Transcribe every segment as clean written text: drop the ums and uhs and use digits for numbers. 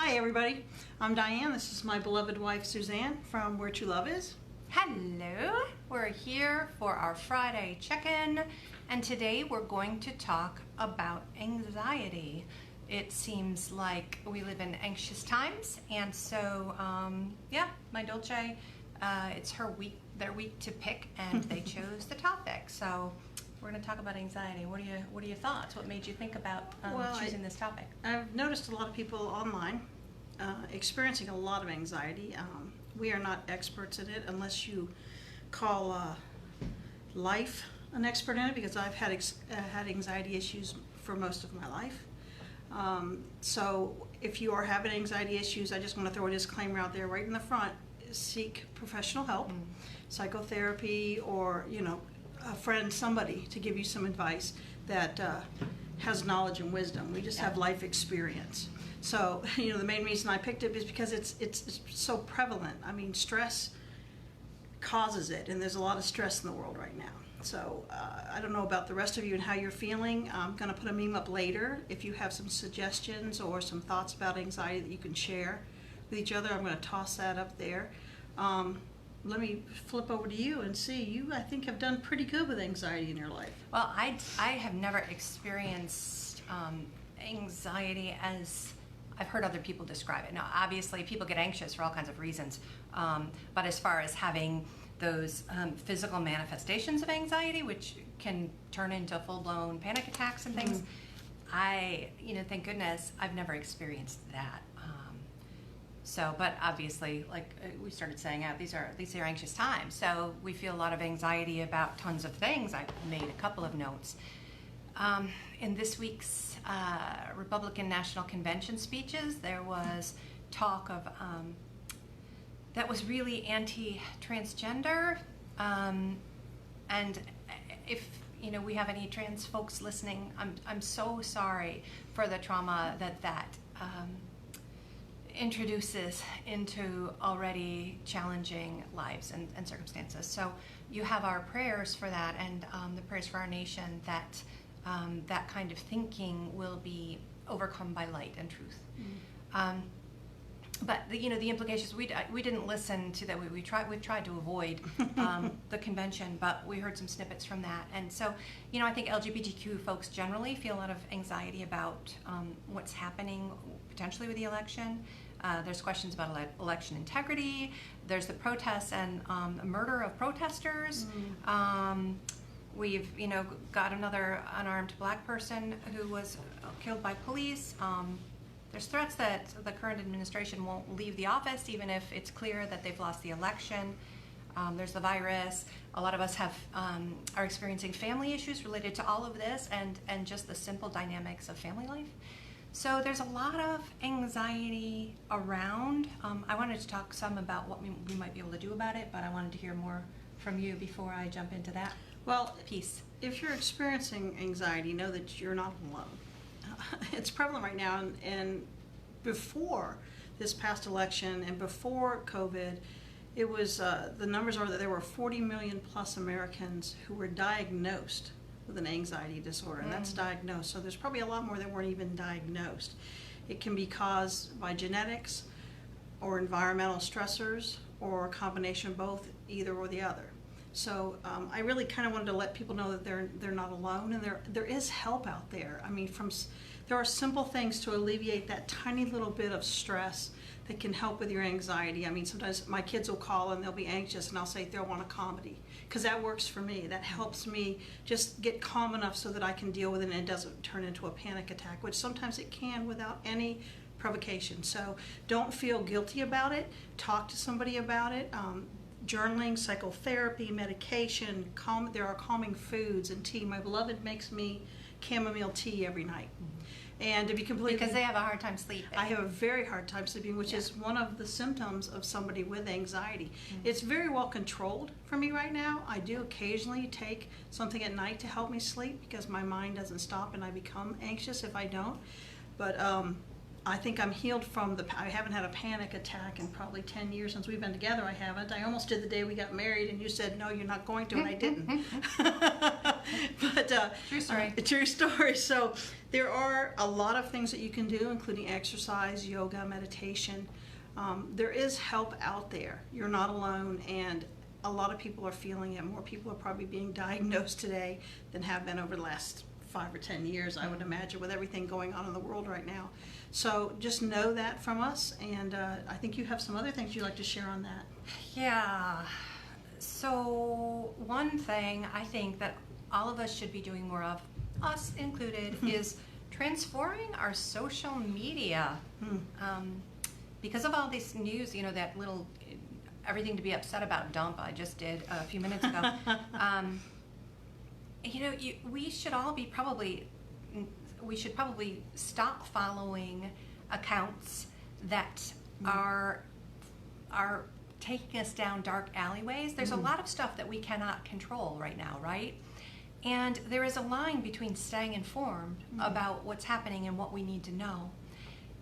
Hi everybody, I'm Diane. This is my beloved wife Suzanne from Where True Love Is. Hello, we're here for our Friday check-in, and today we're going to talk about anxiety. It seems like we live in anxious times, and so my Dolce, it's their week to pick, and they chose the topic. So we're going to talk about anxiety. What are your thoughts? What made you think about choosing this topic? I've noticed a lot of people online experiencing a lot of anxiety. We are not experts in it unless you call life an expert in it, because I've had anxiety issues for most of my life. So if you are having anxiety issues, I just want to throw a disclaimer out there right in the front. Seek professional help, psychotherapy, or a friend, somebody to give you some advice that has knowledge and wisdom. We just have life experience. So, the main reason I picked it is because it's so prevalent. I mean, stress causes it, and there's a lot of stress in the world right now. So, I don't know about the rest of you and how you're feeling. I'm going to put a meme up later. If you have some suggestions or some thoughts about anxiety that you can share with each other, I'm going to toss that up there. Let me flip over to you and see. You, I think, have done pretty good with anxiety in your life. Well, I have never experienced anxiety as I've heard other people describe it. Now, obviously, people get anxious for all kinds of reasons, but as far as having those physical manifestations of anxiety, which can turn into full-blown panic attacks and things, thank goodness I've never experienced that. But obviously, like we started saying, these are anxious times. So we feel a lot of anxiety about tons of things. I made a couple of notes. In this week's Republican National Convention speeches, there was talk of that was really anti-transgender. And if we have any trans folks listening, I'm so sorry for the trauma that introduces into already challenging lives and circumstances. So you have our prayers for that, and the prayers for our nation that that kind of thinking will be overcome by light and truth. But the implications, we didn't listen to that. We've tried to avoid the convention, but we heard some snippets from that. And so I think LGBTQ folks generally feel a lot of anxiety about what's happening potentially with the election. There's questions about election integrity. There's the protests and murder of protesters. We've got another unarmed black person who was killed by police. There's threats that the current administration won't leave the office even if it's clear that they've lost the election. There's the virus. A lot of us are experiencing family issues related to all of this and just the simple dynamics of family life. So there's a lot of anxiety around. I wanted to talk some about what we might be able to do about it, but I wanted to hear more from you before I jump into that piece. If you're experiencing anxiety, know that you're not alone. It's prevalent right now, and before this past election and before COVID, it was the numbers are that there were 40 million plus Americans who were diagnosed with an anxiety disorder, and that's diagnosed. So there's probably a lot more that weren't even diagnosed. It can be caused by genetics or environmental stressors or a combination of both, either or the other. So I really kind of wanted to let people know that they're not alone, and there is help out there. I mean, there are simple things to alleviate that tiny little bit of stress that can help with your anxiety. I mean, sometimes my kids will call and they'll be anxious, and I'll say they'll want a comedy, because that works for me. That helps me just get calm enough so that I can deal with it and it doesn't turn into a panic attack, which sometimes it can without any provocation. So don't feel guilty about it. Talk to somebody about it. Journaling, psychotherapy, medication, there are calming foods and tea. My beloved makes me chamomile tea every night. And to be completely... Because they have a hard time sleeping. I have a very hard time sleeping, which is one of the symptoms of somebody with anxiety. It's very well controlled for me right now. I do occasionally take something at night to help me sleep, because my mind doesn't stop and I become anxious if I don't. But I think I'm healed from I haven't had a panic attack in probably 10 years since we've been together. I haven't. I almost did the day we got married, and you said, no, you're not going to, and I didn't. But True story. True story. So there are a lot of things that you can do, including exercise, yoga, meditation. There is help out there. You're not alone, and a lot of people are feeling it. More people are probably being diagnosed today than have been over the last 5 or 10 years, I would imagine, with everything going on in the world right now. So just know that from us, and I think you have some other things you'd like to share on that. Yeah. So one thing I think that all of us should be doing more of, us included, is transforming our social media. Because of all this news, you know, that little everything to be upset about dump I just did a few minutes ago. You know, we should all be we should probably stop following accounts that are taking us down dark alleyways. There's a lot of stuff that we cannot control right now, right? And there is a line between staying informed about what's happening and what we need to know,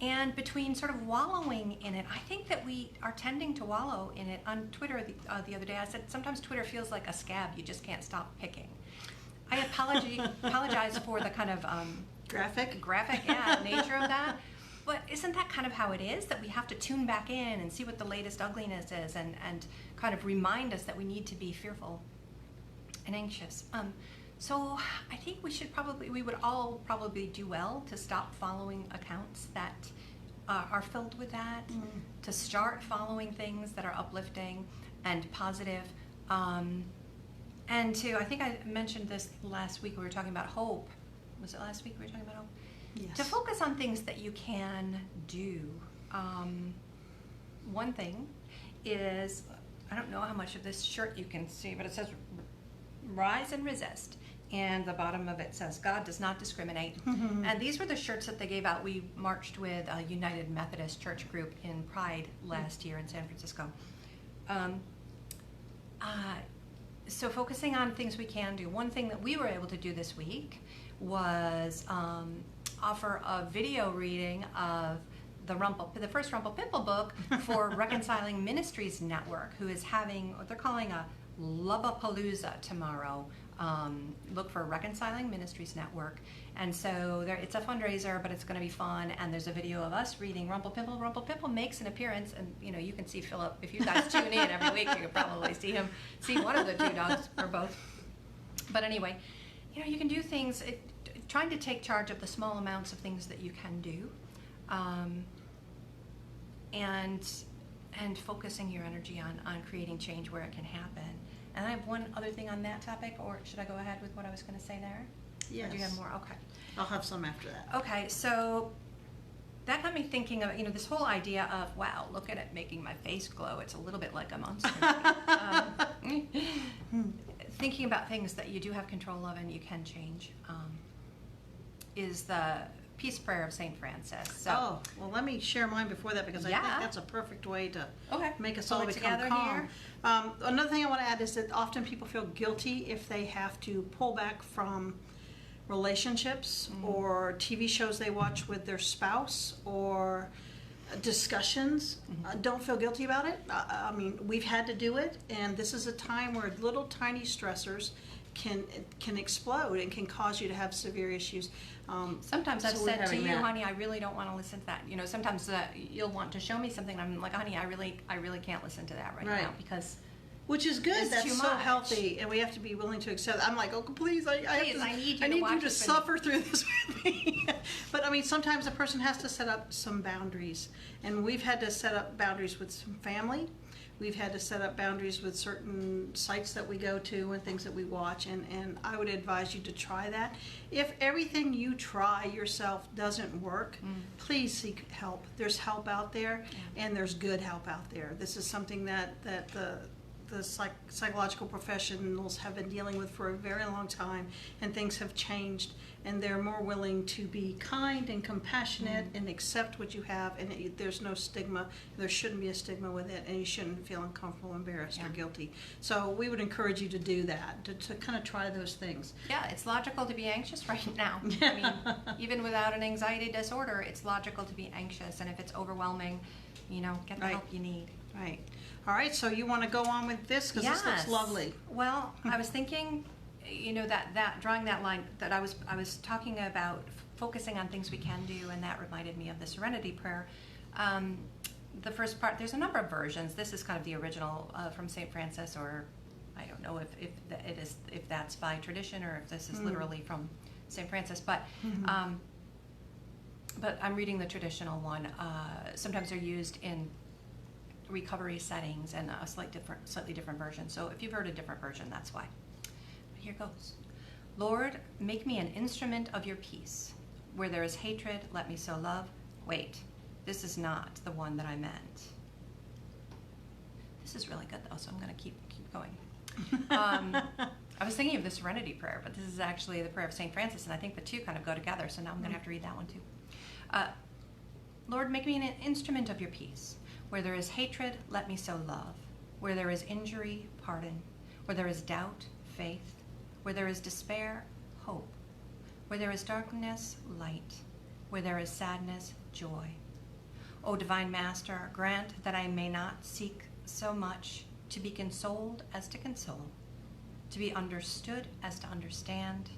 and between sort of wallowing in it. I think that we are tending to wallow in it. On Twitter the other day, I said sometimes Twitter feels like a scab you just can't stop picking. I apologize for the kind of graphic nature of that. But isn't that kind of how it is, that we have to tune back in and see what the latest ugliness is, and kind of remind us that we need to be fearful and anxious? So I think we would all probably do well to stop following accounts that are filled with that, to start following things that are uplifting and positive. And I think I mentioned this last week, we were talking about hope. Was it last week we were talking about hope? Yes. To focus on things that you can do. One thing is, I don't know how much of this shirt you can see, but it says rise and resist. And the bottom of it says, God does not discriminate. And these were the shirts that they gave out. We marched with a United Methodist Church group in Pride last year in San Francisco. So focusing on things we can do. One thing that we were able to do this week was offer a video reading of the first Rumple Pimple book for Reconciling Ministries Network, who is having what they're calling a Lubapalooza tomorrow. Look for Reconciling Ministries Network. And so it's a fundraiser, but it's going to be fun. And there's a video of us reading Rumple Pimple. Rumple Pimple makes an appearance, and you know, you can see Philip. If you guys tune in every week, you can probably see one of the two dogs or both. But anyway, you know, you can do things. Trying to take charge of the small amounts of things that you can do, and focusing your energy on creating change where it can happen. And I have one other thing on that topic, or should I go ahead with what I was going to say there? Yes. Or do you have more? Okay. I'll have some after that. Okay, so that got me thinking of, you know, this whole idea of, wow, look at it making my face glow. It's a little bit like a monster. Thinking about things that you do have control of and you can change is the Peace Prayer of St. Francis. So, well, let me share mine before that, because I think that's a perfect way to make us all become calm. Another thing I want to add is that often people feel guilty if they have to pull back from relationships or TV shows they watch with their spouse or discussions. Don't feel guilty about it. I mean, we've had to do it, and this is a time where little tiny stressors can explode and can cause you to have severe issues. Sometimes I've said to you, honey, I really don't want to listen to that. You know, sometimes you'll want to show me something, and I'm like, honey, I really can't listen to that right now, because which is good. That's too so much. Healthy, and we have to be willing to accept it. I'm like, oh, please, I need you to this suffer through this with me. But I mean, sometimes a person has to set up some boundaries, and we've had to set up boundaries with some family. We've had to set up boundaries with certain sites that we go to and things that we watch, and I would advise you to try that. If everything you try yourself doesn't work, please seek help. There's help out there, and there's good help out there. This is something that the psychological professionals have been dealing with for a very long time, and things have changed, and they're more willing to be kind and compassionate and accept what you have, and there's no stigma. There shouldn't be a stigma with it, and you shouldn't feel uncomfortable, embarrassed, or guilty. So we would encourage you to do that, to kind of try those things. Yeah, it's logical to be anxious right now. I mean, even without an anxiety disorder, it's logical to be anxious, and if it's overwhelming, you know, get the help you need. Right. All right, so you want to go on with this, because this looks lovely. Well, I was thinking, that drawing that line that I was talking about focusing on things we can do, and that reminded me of the Serenity Prayer. The first part, there's a number of versions. This is kind of the original from St. Francis, or I don't know if that's by tradition or if this is literally from St. Francis, but I'm reading the traditional one. Sometimes they're used in recovery settings and a slightly different version. So if you've heard a different version, that's why. But here goes. Lord, make me an instrument of your peace. Where there is hatred, let me sow love. Wait, this is not the one that I meant. This is really good though, so I'm going to keep going. I was thinking of the Serenity Prayer, but this is actually the prayer of St. Francis, and I think the two kind of go together, so now I'm going to have to read that one too. Lord, make me an instrument of your peace. Where there is hatred, let me sow love. Where there is injury, pardon. Where there is doubt, faith. Where there is despair, hope. Where there is darkness, light. Where there is sadness, joy. O Divine Master, grant that I may not seek so much to be consoled as to console, to be understood as to understand,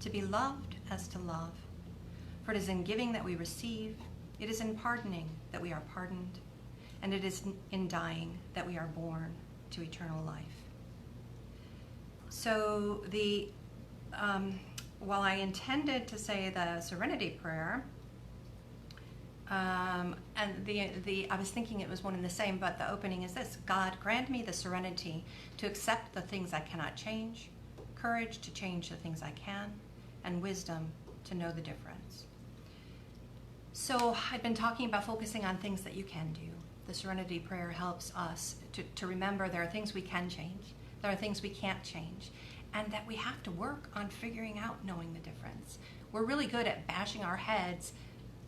to be loved as to love. For it is in giving that we receive, it is in pardoning that we are pardoned, and it is in dying that we are born to eternal life. So while I intended to say the Serenity Prayer, and I was thinking it was one and the same, but the opening is this: God, grant me the serenity to accept the things I cannot change, courage to change the things I can, and wisdom to know the difference. So I've been talking about focusing on things that you can do. The Serenity Prayer helps us to remember there are things we can change, there are things we can't change, and that we have to work on figuring out knowing the difference. We're really good at bashing our heads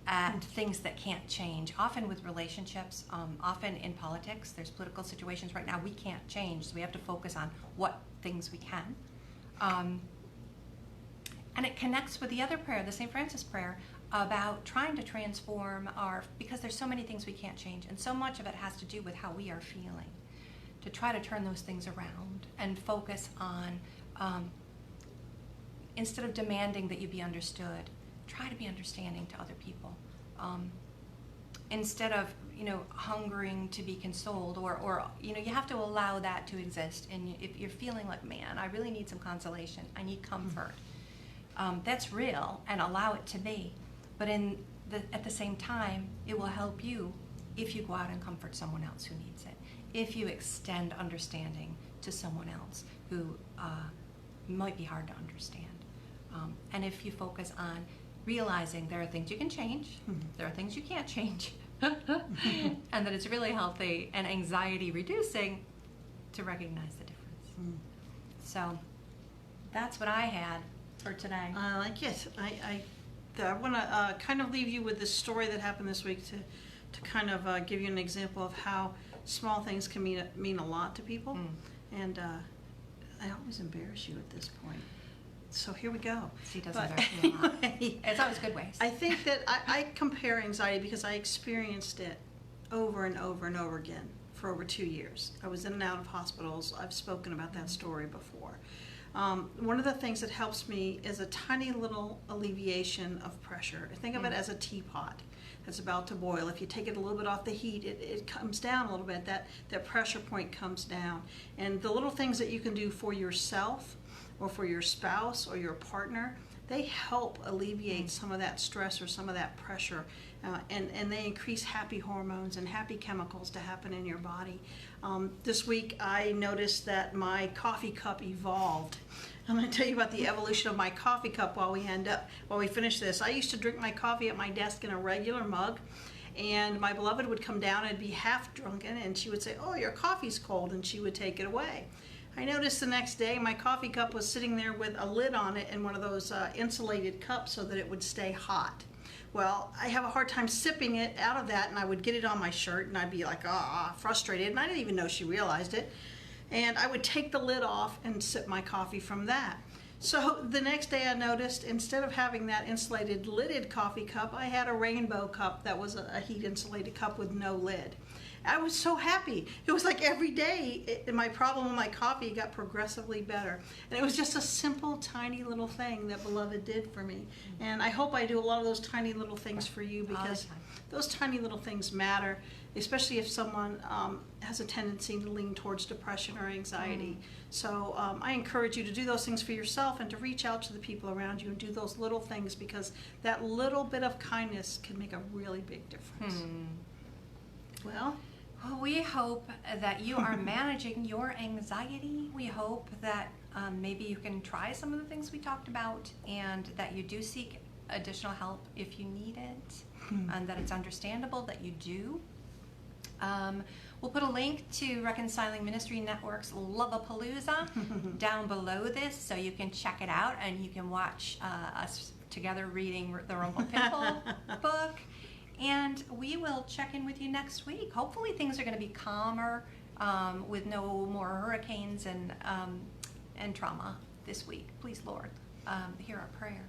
at things that can't change, often with relationships, often in politics. There's political situations right now we can't change, so we have to focus on what things we can. And it connects with the other prayer, the St. Francis prayer, about trying to transform because there's so many things we can't change, and so much of it has to do with how we are feeling, to try to turn those things around and focus on, instead of demanding that you be understood, try to be understanding to other people. Instead of, hungering to be consoled, or you have to allow that to exist. And if you're feeling like, man, I really need some consolation, I need comfort, that's real, and allow it to be. But at the same time, it will help you if you go out and comfort someone else who needs it, if you extend understanding to someone else who might be hard to understand. And if you focus on realizing there are things you can change, there are things you can't change, and that it's really healthy and anxiety reducing to recognize the difference. So that's what I had for today. I like it. I want to kind of leave you with this story that happened this week to kind of give you an example of how small things can mean a lot to people. And I always embarrass you at this point. So here we go. She doesn't embarrass me a lot. It's always good ways. I think that I compare anxiety because I experienced it over and over and over again for over 2 years. I was in and out of hospitals. I've spoken about that story before. One of the things that helps me is a tiny little alleviation of pressure. Think of it as a teapot that's about to boil. If you take it a little bit off the heat, it comes down a little bit. That pressure point comes down. And the little things that you can do for yourself or for your spouse or your partner, they help alleviate some of that stress or some of that pressure, and they increase happy hormones and happy chemicals to happen in your body. This week I noticed that my coffee cup evolved. I'm going to tell you about the evolution of my coffee cup while we finish this. I used to drink my coffee at my desk in a regular mug, and my beloved would come down and be half drunken, and she would say, "Oh, your coffee's cold," and she would take it away. I noticed the next day my coffee cup was sitting there with a lid on it and one of those insulated cups so that it would stay hot. Well, I have a hard time sipping it out of that, and I would get it on my shirt, and I'd be like, frustrated, and I didn't even know she realized it. And I would take the lid off and sip my coffee from that. So the next day I noticed, instead of having that insulated lidded coffee cup, I had a rainbow cup that was a heat insulated cup with no lid. I was so happy. It was like every day, my problem with my coffee got progressively better. And it was just a simple, tiny little thing that Beloved did for me. And I hope I do a lot of those tiny little things for you, because those tiny little things matter, especially if someone has a tendency to lean towards depression or anxiety. So I encourage you to do those things for yourself and to reach out to the people around you and do those little things, because that little bit of kindness can make a really big difference. Well, we hope that you are managing your anxiety. We hope that maybe you can try some of the things we talked about, and that you do seek additional help if you need it, and that it's understandable that you do. We'll put a link to Reconciling Ministry Network's Love-a-Palooza down below this, so you can check it out and you can watch us together reading the Rumpel Pimple book. And we will check in with you next week. Hopefully things are going to be calmer, with no more hurricanes and trauma this week. Please, Lord, hear our prayer.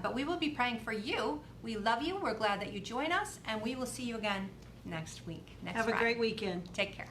But we will be praying for you. We love you. We're glad that you join us, and we will see you again next week. Have a great weekend. Take care.